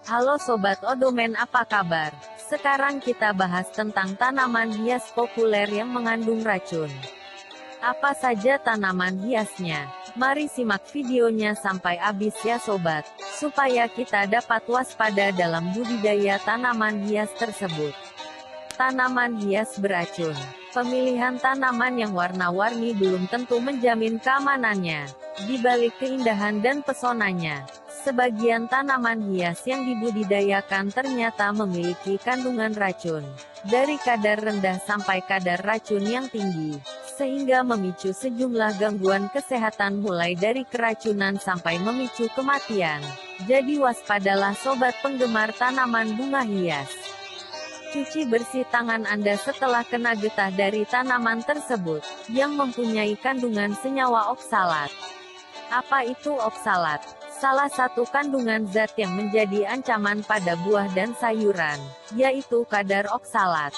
Halo Sobat Odomen, apa kabar? Sekarang kita bahas tentang tanaman hias populer yang mengandung racun. Apa saja tanaman hiasnya? Mari simak videonya sampai habis ya Sobat, supaya kita dapat waspada dalam budidaya tanaman hias tersebut. Tanaman hias beracun. Pemilihan tanaman yang warna-warni belum tentu menjamin keamanannya. Di balik keindahan dan pesonanya, sebagian tanaman hias yang dibudidayakan ternyata memiliki kandungan racun, dari kadar rendah sampai kadar racun yang tinggi, sehingga memicu sejumlah gangguan kesehatan mulai dari keracunan sampai memicu kematian. Jadi waspadalah sobat penggemar tanaman bunga hias. Cuci bersih tangan Anda setelah kena getah dari tanaman tersebut, yang mempunyai kandungan senyawa oksalat. Apa itu oksalat? Salah satu kandungan zat yang menjadi ancaman pada buah dan sayuran, yaitu kadar oksalat.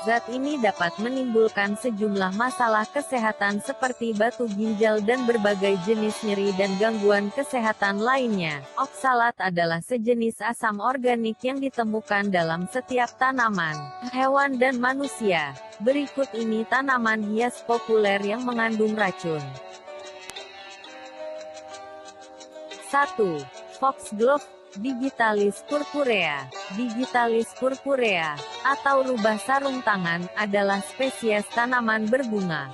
Zat ini dapat menimbulkan sejumlah masalah kesehatan seperti batu ginjal dan berbagai jenis nyeri dan gangguan kesehatan lainnya. Oksalat adalah sejenis asam organik yang ditemukan dalam setiap tanaman, hewan dan manusia. Berikut ini tanaman hias populer yang mengandung racun. 1. Foxglove Digitalis purpurea. Digitalis purpurea, atau rubah sarung tangan, adalah spesies tanaman berbunga.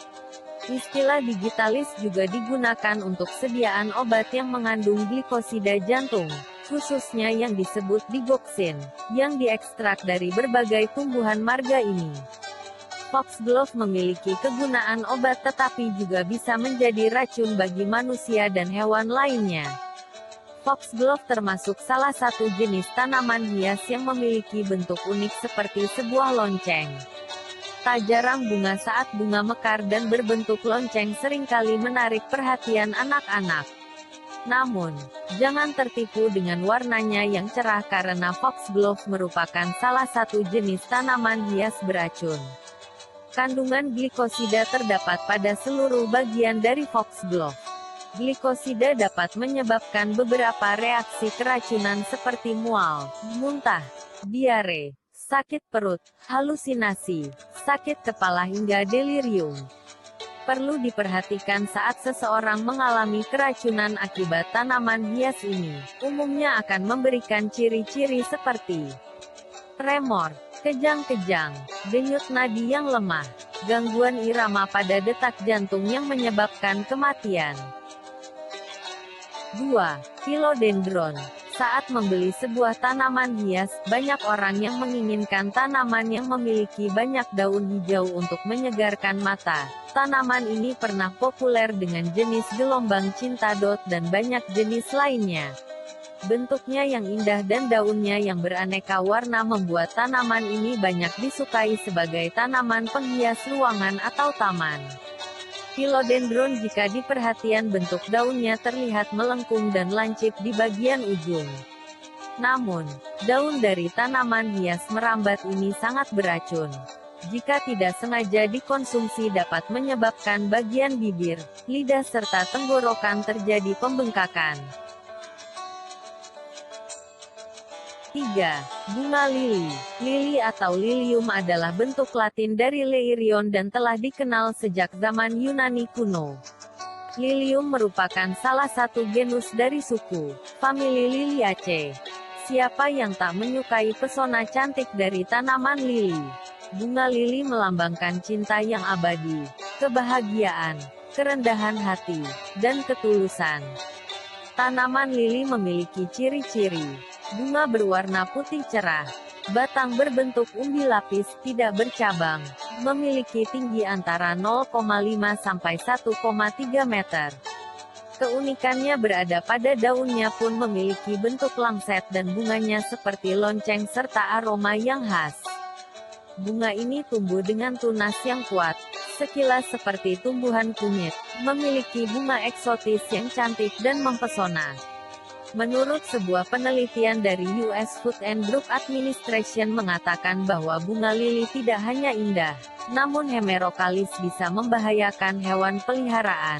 Istilah digitalis juga digunakan untuk sediaan obat yang mengandung glikosida jantung, khususnya yang disebut digoxin, yang diekstrak dari berbagai tumbuhan marga ini. Foxglove memiliki kegunaan obat tetapi juga bisa menjadi racun bagi manusia dan hewan lainnya. Foxglove termasuk salah satu jenis tanaman hias yang memiliki bentuk unik seperti sebuah lonceng. Tak jarang bunga saat bunga mekar dan berbentuk lonceng seringkali menarik perhatian anak-anak. Namun, jangan tertipu dengan warnanya yang cerah karena Foxglove merupakan salah satu jenis tanaman hias beracun. Kandungan glikosida terdapat pada seluruh bagian dari Foxglove. Glikosida dapat menyebabkan beberapa reaksi keracunan seperti mual, muntah, diare, sakit perut, halusinasi, sakit kepala hingga delirium. Perlu diperhatikan saat seseorang mengalami keracunan akibat tanaman hias ini, umumnya akan memberikan ciri-ciri seperti tremor, kejang-kejang, denyut nadi yang lemah, gangguan irama pada detak jantung yang menyebabkan kematian. 2. Philodendron. Saat membeli sebuah tanaman hias, banyak orang yang menginginkan tanaman yang memiliki banyak daun hijau untuk menyegarkan mata. Tanaman ini pernah populer dengan jenis gelombang cintadot dan banyak jenis lainnya. Bentuknya yang indah dan daunnya yang beraneka warna membuat tanaman ini banyak disukai sebagai tanaman penghias ruangan atau taman. Philodendron jika diperhatikan bentuk daunnya terlihat melengkung dan lancip di bagian ujung. Namun, daun dari tanaman hias merambat ini sangat beracun. Jika tidak sengaja dikonsumsi dapat menyebabkan bagian bibir, lidah serta tenggorokan terjadi pembengkakan. 3. Bunga lili. Lili atau lilium adalah bentuk Latin dari Leirion dan telah dikenal sejak zaman Yunani kuno. Lilium merupakan salah satu genus dari suku, famili Liliaceae. Siapa yang tak menyukai pesona cantik dari tanaman lili? Bunga lili melambangkan cinta yang abadi, kebahagiaan, kerendahan hati, dan ketulusan. Tanaman lili memiliki ciri-ciri. Bunga berwarna putih cerah. Batang berbentuk umbi lapis, tidak bercabang. Memiliki tinggi antara 0,5 sampai 1,3 meter. Keunikannya berada pada daunnya pun memiliki bentuk langset dan bunganya seperti lonceng serta aroma yang khas. Bunga ini tumbuh dengan tunas yang kuat, sekilas seperti tumbuhan kunyit, memiliki bunga eksotis yang cantik dan mempesona. Menurut sebuah penelitian dari US Food and Drug Administration mengatakan bahwa bunga lili tidak hanya indah, namun hemerokalis bisa membahayakan hewan peliharaan.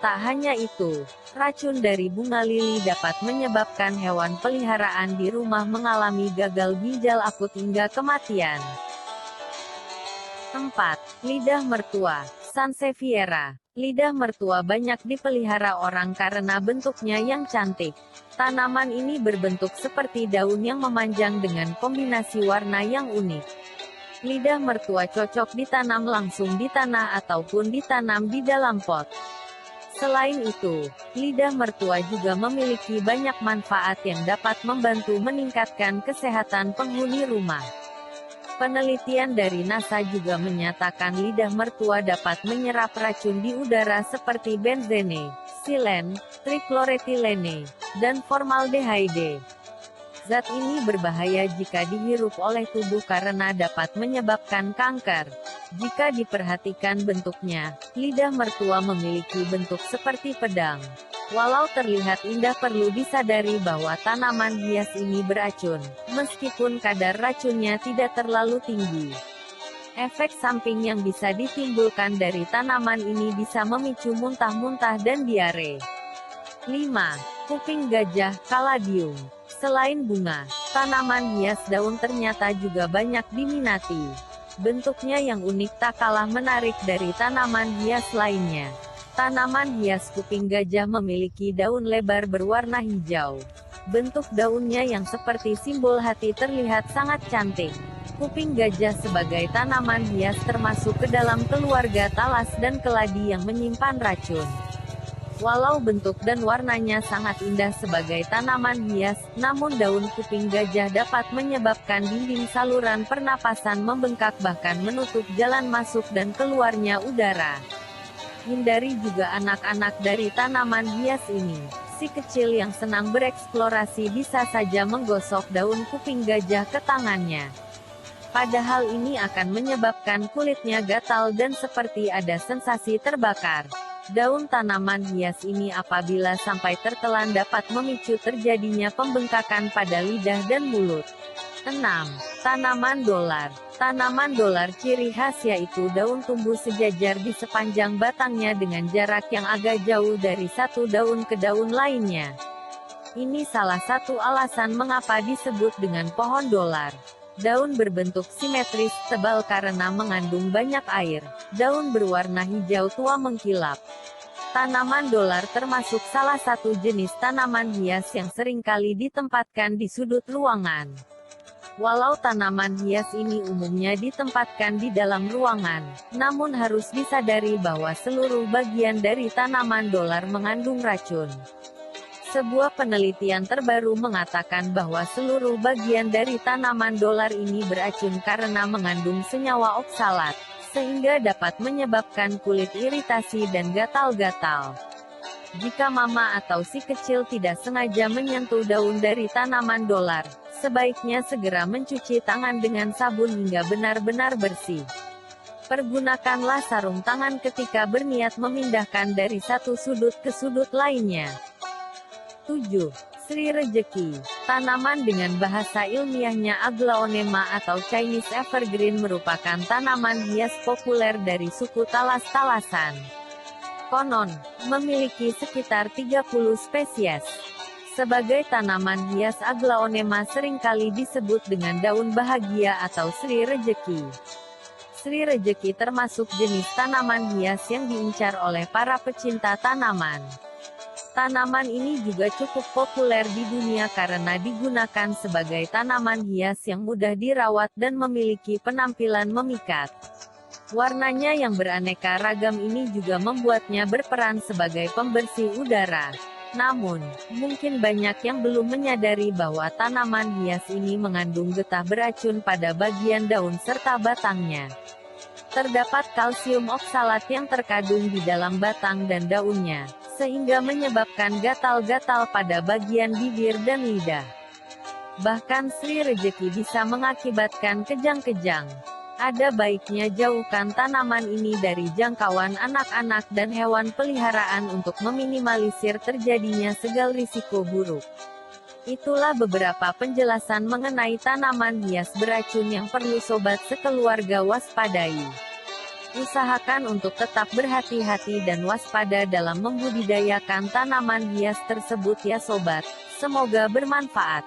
Tak hanya itu, racun dari bunga lili dapat menyebabkan hewan peliharaan di rumah mengalami gagal ginjal akut hingga kematian. 4. Lidah mertua, Sansevieria. Lidah mertua banyak dipelihara orang karena bentuknya yang cantik. Tanaman ini berbentuk seperti daun yang memanjang dengan kombinasi warna yang unik. Lidah mertua cocok ditanam langsung di tanah ataupun ditanam di dalam pot. Selain itu, lidah mertua juga memiliki banyak manfaat yang dapat membantu meningkatkan kesehatan penghuni rumah. Penelitian dari NASA juga menyatakan lidah mertua dapat menyerap racun di udara seperti benzene, silen, trikloretilene, dan formaldehyde. Zat ini berbahaya jika dihirup oleh tubuh karena dapat menyebabkan kanker. Jika diperhatikan bentuknya, lidah mertua memiliki bentuk seperti pedang. Walau terlihat indah, perlu disadari bahwa tanaman hias ini beracun, meskipun kadar racunnya tidak terlalu tinggi. Efek samping yang bisa ditimbulkan dari tanaman ini bisa memicu muntah-muntah dan diare. 5. Kuping gajah, Caladium. Selain bunga, tanaman hias daun ternyata juga banyak diminati. Bentuknya yang unik tak kalah menarik dari tanaman hias lainnya. Tanaman hias kuping gajah memiliki daun lebar berwarna hijau. Bentuk daunnya yang seperti simbol hati terlihat sangat cantik. Kuping gajah sebagai tanaman hias termasuk ke dalam keluarga talas dan keladi yang menyimpan racun. Walau bentuk dan warnanya sangat indah sebagai tanaman hias, namun daun kuping gajah dapat menyebabkan dinding saluran pernapasan membengkak bahkan menutup jalan masuk dan keluarnya udara. Hindari juga anak-anak dari tanaman hias ini. Si kecil yang senang bereksplorasi bisa saja menggosok daun kuping gajah ke tangannya. Padahal ini akan menyebabkan kulitnya gatal dan seperti ada sensasi terbakar. Daun tanaman hias ini apabila sampai tertelan dapat memicu terjadinya pembengkakan pada lidah dan mulut. 6. Tanaman dolar. Tanaman dolar ciri khas yaitu daun tumbuh sejajar di sepanjang batangnya dengan jarak yang agak jauh dari satu daun ke daun lainnya. Ini salah satu alasan mengapa disebut dengan pohon dolar. Daun berbentuk simetris, tebal karena mengandung banyak air. Daun berwarna hijau tua mengkilap. Tanaman dolar termasuk salah satu jenis tanaman hias yang seringkali ditempatkan di sudut ruangan. Walau tanaman hias ini umumnya ditempatkan di dalam ruangan, namun harus disadari bahwa seluruh bagian dari tanaman dolar mengandung racun. Sebuah penelitian terbaru mengatakan bahwa seluruh bagian dari tanaman dolar ini beracun karena mengandung senyawa oksalat, sehingga dapat menyebabkan kulit iritasi dan gatal-gatal. Jika mama atau si kecil tidak sengaja menyentuh daun dari tanaman dolar, sebaiknya segera mencuci tangan dengan sabun hingga benar-benar bersih. Pergunakanlah sarung tangan ketika berniat memindahkan dari satu sudut ke sudut lainnya. 7. Sri Rejeki. Tanaman dengan bahasa ilmiahnya Aglaonema atau Chinese Evergreen merupakan tanaman hias populer dari suku talas-talasan. Konon, memiliki sekitar 30 spesies. Sebagai tanaman hias Aglaonema seringkali disebut dengan daun bahagia atau Sri Rejeki. Sri Rejeki termasuk jenis tanaman hias yang diincar oleh para pecinta tanaman. Tanaman ini juga cukup populer di dunia karena digunakan sebagai tanaman hias yang mudah dirawat dan memiliki penampilan memikat. Warnanya yang beraneka ragam ini juga membuatnya berperan sebagai pembersih udara. Namun, mungkin banyak yang belum menyadari bahwa tanaman hias ini mengandung getah beracun pada bagian daun serta batangnya. Terdapat kalsium oksalat yang terkandung di dalam batang dan daunnya, sehingga menyebabkan gatal-gatal pada bagian bibir dan lidah. Bahkan Sri Rejeki bisa mengakibatkan kejang-kejang. Ada baiknya jauhkan tanaman ini dari jangkauan anak-anak dan hewan peliharaan untuk meminimalisir terjadinya segala risiko buruk. Itulah beberapa penjelasan mengenai tanaman hias beracun yang perlu sobat sekeluarga waspadai. Usahakan untuk tetap berhati-hati dan waspada dalam membudidayakan tanaman hias tersebut ya sobat. Semoga bermanfaat.